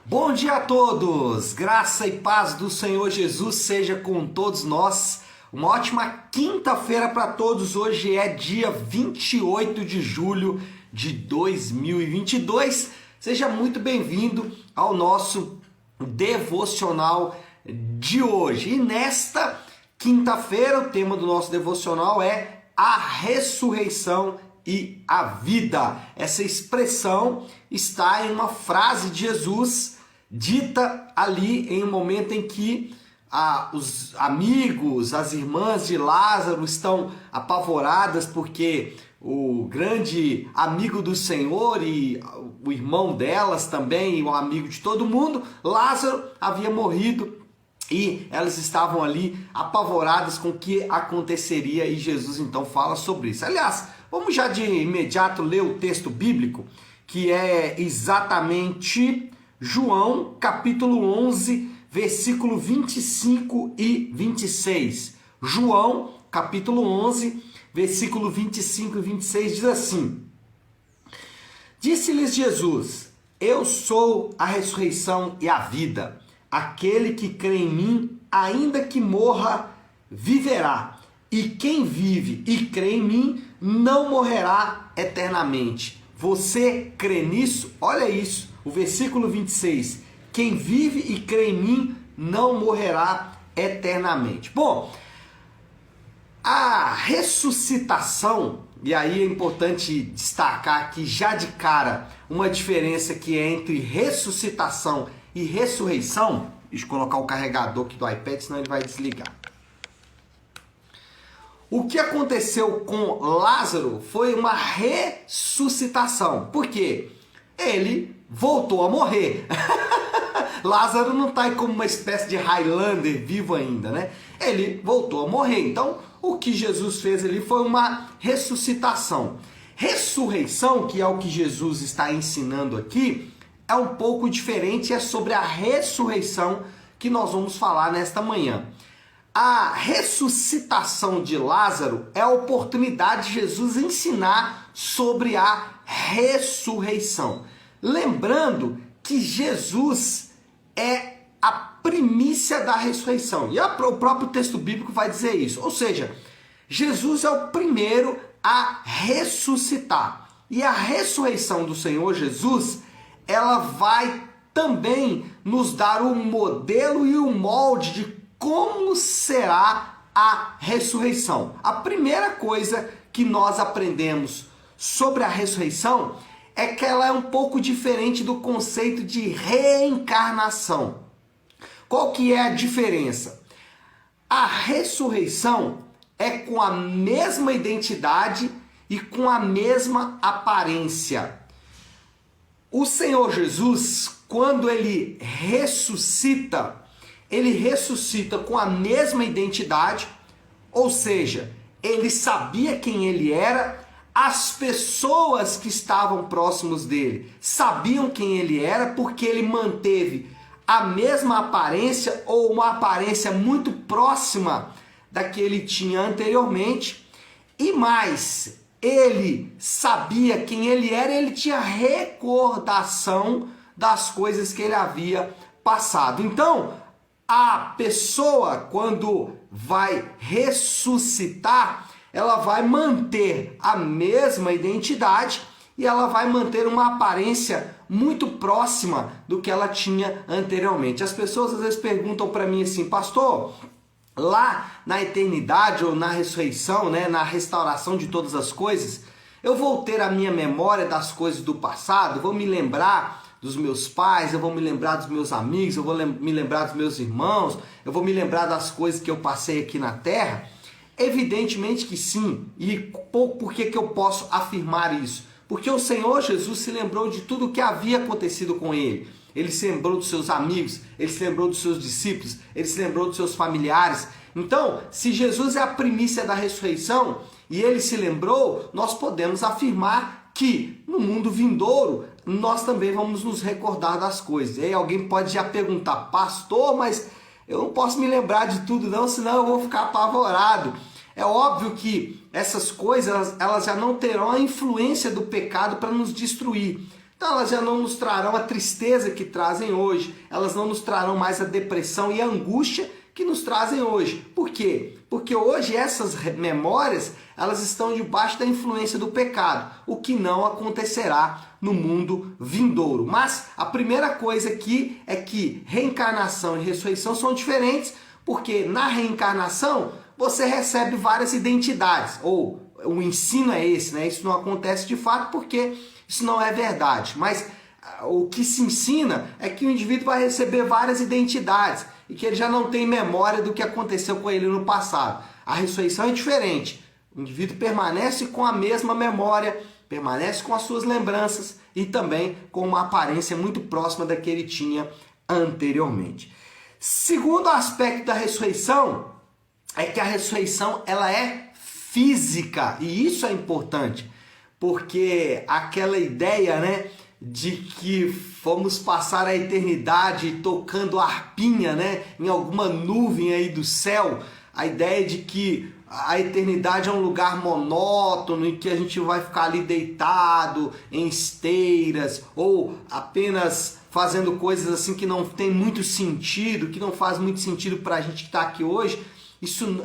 Bom dia a todos! Graça e paz do Senhor Jesus seja com todos nós. Uma ótima quinta-feira para todos. Hoje é dia 28 de julho de 2022. Seja muito bem-vindo ao nosso devocional de hoje. E nesta quinta-feira, o tema do nosso devocional é a ressurreição e a vida. Essa expressão está em uma frase de Jesus, dita ali em um momento em que os amigos, as irmãs de Lázaro estão apavoradas porque o grande amigo do Senhor e o irmão delas também, o amigo de todo mundo, Lázaro, havia morrido. E elas estavam ali apavoradas com o que aconteceria e Jesus então fala sobre isso. Aliás, vamos já de imediato ler o texto bíblico, que é exatamente João capítulo 11, versículo 25 e 26. João capítulo 11, versículo 25 e 26 diz assim: Disse-lhes Jesus: Eu sou a ressurreição e a vida. Aquele que crê em mim, ainda que morra, viverá. E quem vive e crê em mim, não morrerá eternamente. Você crê nisso? Olha isso, o versículo 26. Quem vive e crê em mim, não morrerá eternamente. Bom, a ressuscitação, e aí é importante destacar aqui já de cara uma diferença que é entre ressuscitação e ressurreição. Deixa eu colocar o carregador aqui do iPad, senão ele vai desligar. O que aconteceu com Lázaro foi uma ressuscitação. Por quê? Ele voltou a morrer. Lázaro não está aí como uma espécie de Highlander vivo ainda, né? Ele voltou a morrer. Então, o que Jesus fez ali foi uma ressuscitação. Ressurreição, que é o que Jesus está ensinando aqui, é um pouco diferente, é sobre a ressurreição que nós vamos falar nesta manhã. A ressuscitação de Lázaro é a oportunidade de Jesus ensinar sobre a ressurreição. Lembrando que Jesus é a primícia da ressurreição. E o próprio texto bíblico vai dizer isso. Ou seja, Jesus é o primeiro a ressuscitar. E a ressurreição do Senhor Jesus, ela vai também nos dar o modelo e o molde de como será a ressurreição. A primeira coisa que nós aprendemos sobre a ressurreição é que ela é um pouco diferente do conceito de reencarnação. Qual que é a diferença? A ressurreição é com a mesma identidade e com a mesma aparência. O Senhor Jesus, quando ele ressuscita com a mesma identidade, ou seja, ele sabia quem ele era, as pessoas que estavam próximos dele sabiam quem ele era, porque ele manteve a mesma aparência ou uma aparência muito próxima da que ele tinha anteriormente, e mais, ele sabia quem ele era, ele tinha recordação das coisas que ele havia passado. Então, a pessoa, quando vai ressuscitar, ela vai manter a mesma identidade e ela vai manter uma aparência muito próxima do que ela tinha anteriormente. As pessoas às vezes perguntam para mim assim: pastor, lá na eternidade ou na ressurreição, né, na restauração de todas as coisas, eu vou ter a minha memória das coisas do passado, vou me lembrar dos meus pais, eu vou me lembrar dos meus amigos, eu vou me lembrar dos meus irmãos, eu vou me lembrar das coisas que eu passei aqui na terra? Evidentemente que sim. E por que eu posso afirmar isso? Porque o Senhor Jesus se lembrou de tudo o que havia acontecido com ele. Ele se lembrou dos seus amigos, ele se lembrou dos seus discípulos, ele se lembrou dos seus familiares. Então, se Jesus é a primícia da ressurreição e ele se lembrou, nós podemos afirmar que no mundo vindouro nós também vamos nos recordar das coisas. E aí alguém pode já perguntar: pastor, mas eu não posso me lembrar de tudo não, senão eu vou ficar apavorado. É óbvio que essas coisas elas já não terão a influência do pecado para nos destruir. Então elas já não nos trarão a tristeza que trazem hoje, elas não nos trarão mais a depressão e a angústia que nos trazem hoje. Por quê? Porque hoje essas memórias, elas estão debaixo da influência do pecado, o que não acontecerá no mundo vindouro. Mas a primeira coisa aqui é que reencarnação e ressurreição são diferentes, porque na reencarnação você recebe várias identidades, ou o ensino é esse, né? Isso não acontece de fato porque isso não é verdade, mas o que se ensina é que o indivíduo vai receber várias identidades e que ele já não tem memória do que aconteceu com ele no passado. A ressurreição é diferente. O indivíduo permanece com a mesma memória, permanece com as suas lembranças e também com uma aparência muito próxima da que ele tinha anteriormente. Segundo aspecto da ressurreição é que a ressurreição ela é física, e isso é importante, porque aquela ideia, né, de que vamos passar a eternidade tocando harpinha, né, em alguma nuvem aí do céu, a ideia de que a eternidade é um lugar monótono em que a gente vai ficar ali deitado em esteiras ou apenas fazendo coisas assim que não tem muito sentido, que não faz muito sentido para a gente que está aqui hoje.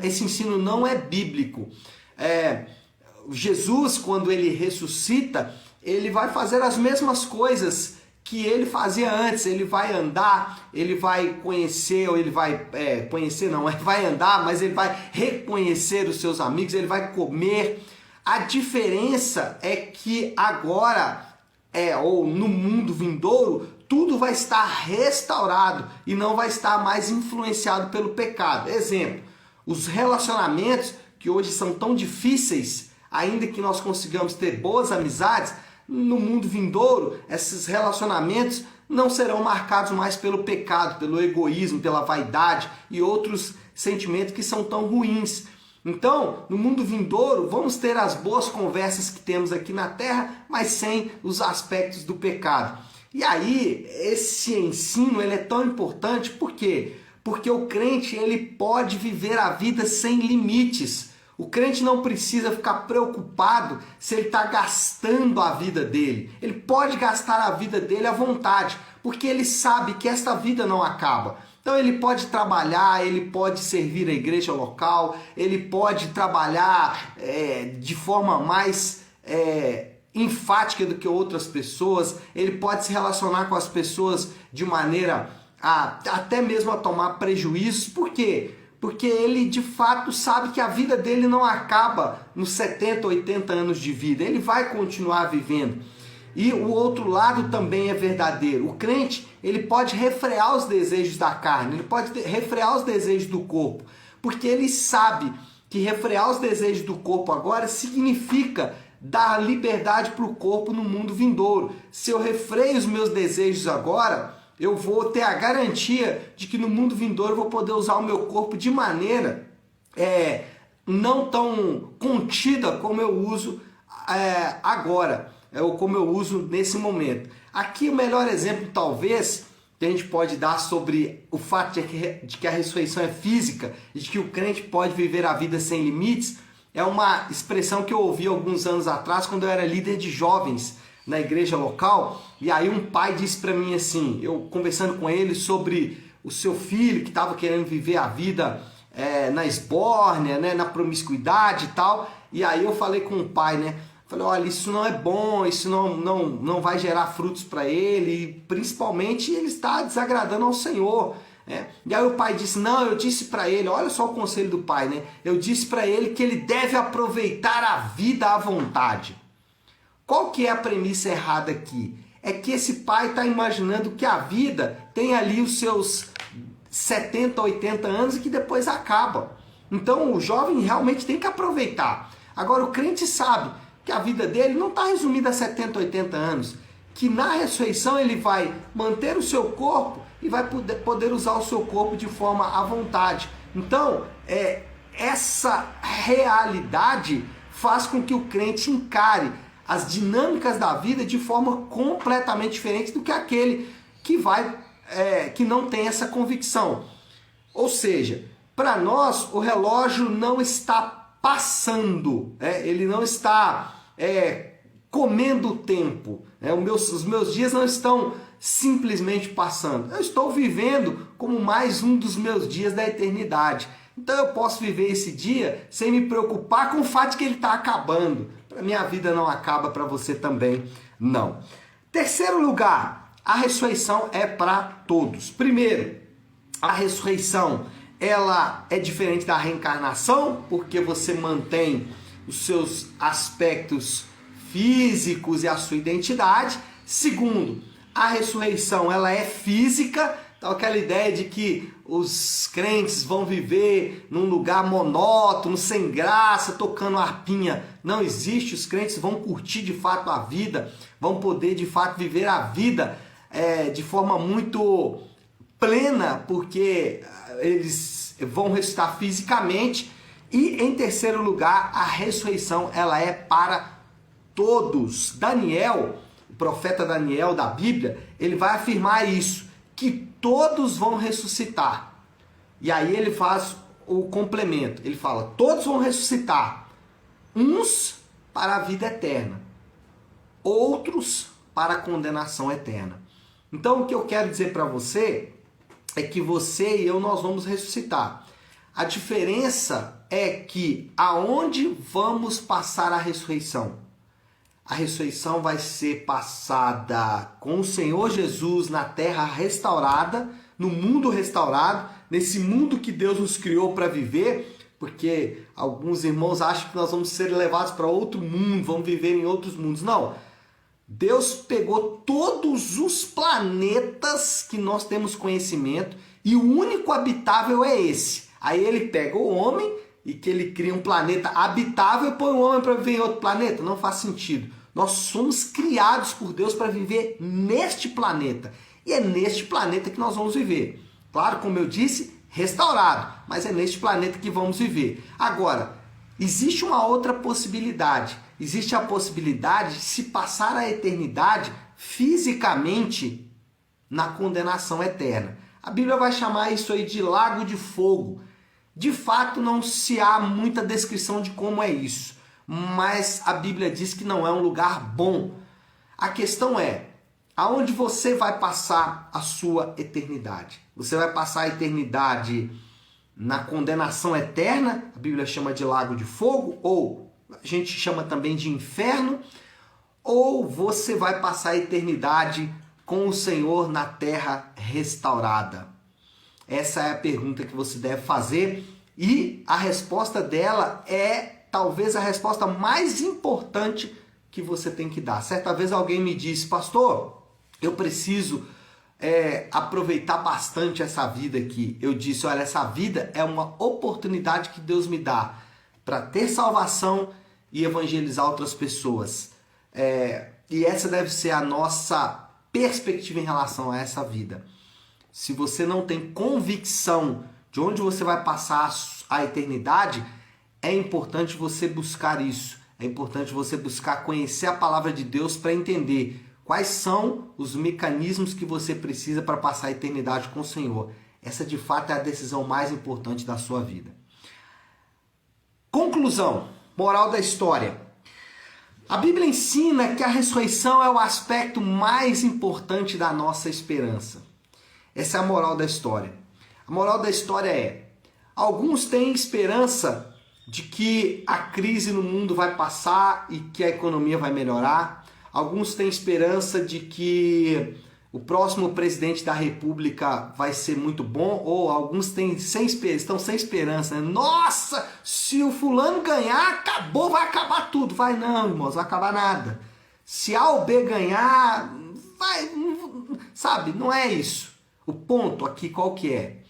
Esse ensino não é bíblico. Jesus, quando ele ressuscita, ele vai fazer as mesmas coisas que ele fazia antes. Ele vai andar, ele vai conhecer, ou ele vai conhecer não, ele vai andar, mas ele vai reconhecer os seus amigos, ele vai comer. A diferença é que agora, ou no mundo vindouro, tudo vai estar restaurado e não vai estar mais influenciado pelo pecado. Exemplo, os relacionamentos que hoje são tão difíceis, ainda que nós consigamos ter boas amizades, no mundo vindouro, esses relacionamentos não serão marcados mais pelo pecado, pelo egoísmo, pela vaidade e outros sentimentos que são tão ruins. Então, no mundo vindouro, vamos ter as boas conversas que temos aqui na Terra, mas sem os aspectos do pecado. E aí, esse ensino ele é tão importante, por quê? Porque o crente ele pode viver a vida sem limites. O crente não precisa ficar preocupado se ele está gastando a vida dele. Ele pode gastar a vida dele à vontade, porque ele sabe que esta vida não acaba. Então ele pode trabalhar, ele pode servir a igreja local, ele pode trabalhar de forma mais enfática do que outras pessoas, ele pode se relacionar com as pessoas de maneira até mesmo a tomar prejuízos. Por quê? Porque ele de fato sabe que a vida dele não acaba nos 70, 80 anos de vida, ele vai continuar vivendo. E o outro lado também é verdadeiro. O crente, ele pode refrear os desejos da carne, ele pode refrear os desejos do corpo, porque ele sabe que refrear os desejos do corpo agora significa dar liberdade para o corpo no mundo vindouro. Se eu refreio os meus desejos agora, eu vou ter a garantia de que no mundo vindouro eu vou poder usar o meu corpo de maneira não tão contida como eu uso agora, ou como eu uso nesse momento. Aqui o melhor exemplo talvez que a gente pode dar sobre o fato de que a ressurreição é física e de que o crente pode viver a vida sem limites é uma expressão que eu ouvi alguns anos atrás quando eu era líder de jovens na igreja local, e aí um pai disse para mim assim, eu conversando com ele sobre o seu filho que estava querendo viver a vida na esbórnia, né, na promiscuidade e tal, e aí eu falei com o pai, né, falei, olha, isso não é bom, isso não vai gerar frutos para ele, e principalmente ele está desagradando ao Senhor. E aí o pai disse, não, eu disse para ele, olha só o conselho do pai, né, eu disse para ele que ele deve aproveitar a vida à vontade. Qual que é a premissa errada aqui? É que esse pai está imaginando que a vida tem ali os seus 70, 80 anos e que depois acaba. Então o jovem realmente tem que aproveitar. Agora o crente sabe que a vida dele não está resumida a 70, 80 anos. Que na ressurreição ele vai manter o seu corpo e vai poder usar o seu corpo de forma à vontade. Então, essa realidade faz com que o crente encare as dinâmicas da vida de forma completamente diferente do que aquele que não tem essa convicção. Ou seja, para nós o relógio não está passando, ele não está comendo o tempo. Né? Os meus dias não estão simplesmente passando. Eu estou vivendo como mais um dos meus dias da eternidade. Então eu posso viver esse dia sem me preocupar com o fato de que ele está acabando. Para minha vida não acaba, para você também não. Terceiro lugar, a ressurreição é para todos. Primeiro, a ressurreição ela é diferente da reencarnação, porque você mantém os seus aspectos físicos e a sua identidade. Segundo, a ressurreição ela é física. Então aquela ideia de que os crentes vão viver num lugar monótono, sem graça, tocando harpinha, não existe. Os crentes vão curtir de fato a vida, vão poder de fato viver a vida de forma muito plena, porque eles vão ressuscitar fisicamente. E em terceiro lugar, a ressurreição ela é para todos. Daniel, o profeta Daniel da Bíblia, ele vai afirmar isso, que todos vão ressuscitar. E aí ele faz o complemento. Ele fala, todos vão ressuscitar. Uns para a vida eterna. Outros para a condenação eterna. Então o que eu quero dizer para você é que você e eu nós vamos ressuscitar. A diferença é que aonde vamos passar a ressurreição? A ressurreição vai ser passada com o Senhor Jesus na terra restaurada, no mundo restaurado, nesse mundo que Deus nos criou para viver, porque alguns irmãos acham que nós vamos ser levados para outro mundo, vamos viver em outros mundos. Não. Deus pegou todos os planetas que nós temos conhecimento e o único habitável é esse. Aí ele pega o homem e que ele cria um planeta habitável e põe o homem para viver em outro planeta. Não faz sentido. Nós somos criados por Deus para viver neste planeta. E é neste planeta que nós vamos viver. Claro, como eu disse, restaurado. Mas é neste planeta que vamos viver. Agora, existe uma outra possibilidade. Existe a possibilidade de se passar a eternidade fisicamente na condenação eterna. A Bíblia vai chamar isso aí de lago de fogo. De fato, não se há muita descrição de como é isso. Mas a Bíblia diz que não é um lugar bom. A questão é, aonde você vai passar a sua eternidade? Você vai passar a eternidade na condenação eterna, a Bíblia chama de lago de fogo, ou a gente chama também de inferno, ou você vai passar a eternidade com o Senhor na terra restaurada? Essa é a pergunta que você deve fazer e a resposta dela é talvez a resposta mais importante que você tem que dar. Certa vez alguém me disse, pastor, eu preciso aproveitar bastante essa vida aqui. Eu disse, olha, essa vida é uma oportunidade que Deus me dá para ter salvação e evangelizar outras pessoas. E essa deve ser a nossa perspectiva em relação a essa vida. Se você não tem convicção de onde você vai passar a eternidade, é importante você buscar isso. É importante você buscar conhecer a palavra de Deus para entender quais são os mecanismos que você precisa para passar a eternidade com o Senhor. Essa de fato é a decisão mais importante da sua vida. Conclusão, moral da história. A Bíblia ensina que a ressurreição é o aspecto mais importante da nossa esperança. Essa é a moral da história. A moral da história é, alguns têm esperança de que a crise no mundo vai passar e que a economia vai melhorar. Alguns têm esperança de que o próximo presidente da República vai ser muito bom, ou alguns estão sem esperança. Né? Nossa, se o fulano ganhar, acabou, vai acabar tudo. Vai não, irmãos, vai acabar nada. Se A ou B ganhar, sabe, não é isso. O ponto aqui qual que é?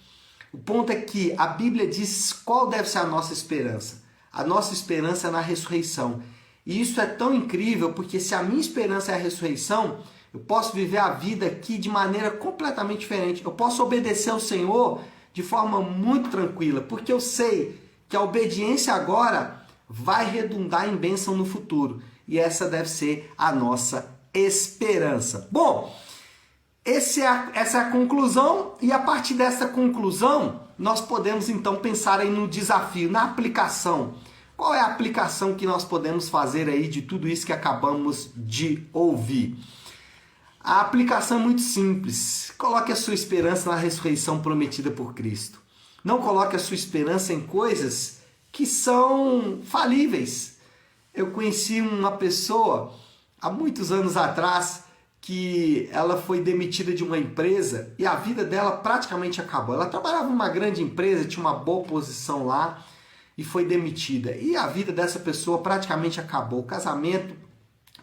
O ponto é que a Bíblia diz qual deve ser a nossa esperança. A nossa esperança é na ressurreição. E isso é tão incrível, porque se a minha esperança é a ressurreição, eu posso viver a vida aqui de maneira completamente diferente. Eu posso obedecer ao Senhor de forma muito tranquila, porque eu sei que a obediência agora vai redundar em bênção no futuro. E essa deve ser a nossa esperança. Bom, essa é a conclusão, e a partir dessa conclusão, nós podemos então pensar aí no desafio, na aplicação. Qual é a aplicação que nós podemos fazer aí de tudo isso que acabamos de ouvir? A aplicação é muito simples. Coloque a sua esperança na ressurreição prometida por Cristo. Não coloque a sua esperança em coisas que são falíveis. Eu conheci uma pessoa há muitos anos atrás que ela foi demitida de uma empresa e a vida dela praticamente acabou. Ela trabalhava numa grande empresa, tinha uma boa posição lá e foi demitida. E a vida dessa pessoa praticamente acabou. O casamento,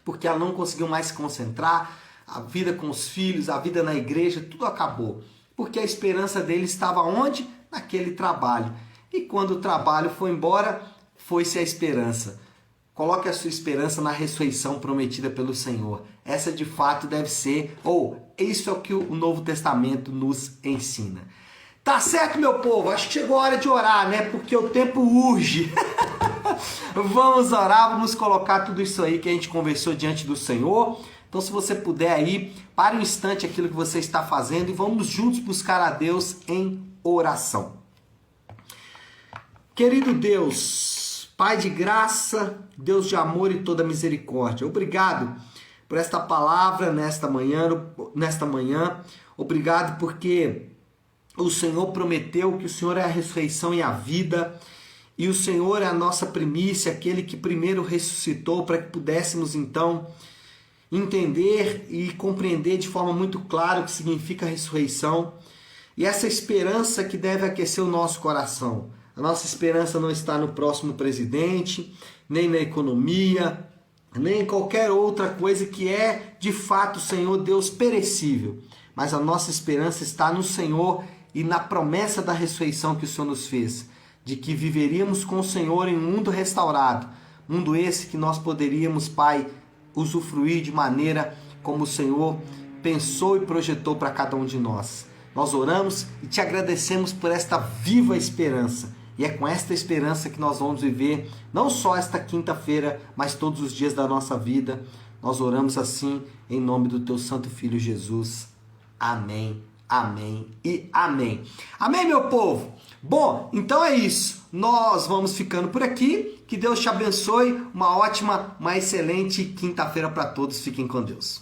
porque ela não conseguiu mais se concentrar, a vida com os filhos, a vida na igreja, tudo acabou. Porque a esperança dele estava onde? Naquele trabalho. E quando o trabalho foi embora, foi-se a esperança. Coloque a sua esperança na ressurreição prometida pelo Senhor. Essa de fato deve ser, isso é o que o Novo Testamento nos ensina. Tá certo, meu povo? Acho que chegou a hora de orar, né? Porque o tempo urge. Vamos orar, vamos colocar tudo isso aí que a gente conversou diante do Senhor. Então, se você puder aí, pare um instante aquilo que você está fazendo e vamos juntos buscar a Deus em oração. Querido Deus, Pai de graça, Deus de amor e toda misericórdia, obrigado por esta palavra nesta manhã. Obrigado porque o Senhor prometeu que o Senhor é a ressurreição e a vida, e o Senhor é a nossa primícia, aquele que primeiro ressuscitou para que pudéssemos então entender e compreender de forma muito clara o que significa a ressurreição e essa esperança que deve aquecer o nosso coração. A nossa esperança não está no próximo presidente, nem na economia, nem em qualquer outra coisa que é de fato, Senhor Deus, perecível. Mas a nossa esperança está no Senhor e na promessa da ressurreição que o Senhor nos fez, de que viveríamos com o Senhor em um mundo restaurado, mundo esse que nós poderíamos, Pai, usufruir de maneira como o Senhor pensou e projetou para cada um de nós. Nós oramos e te agradecemos por esta viva esperança. E é com esta esperança que nós vamos viver não só esta quinta-feira, mas todos os dias da nossa vida. Nós oramos assim em nome do teu santo Filho Jesus. Amém, amém e amém. Amém, meu povo? Bom, então é isso. Nós vamos ficando por aqui. Que Deus te abençoe. Uma ótima, uma excelente quinta-feira para todos. Fiquem com Deus.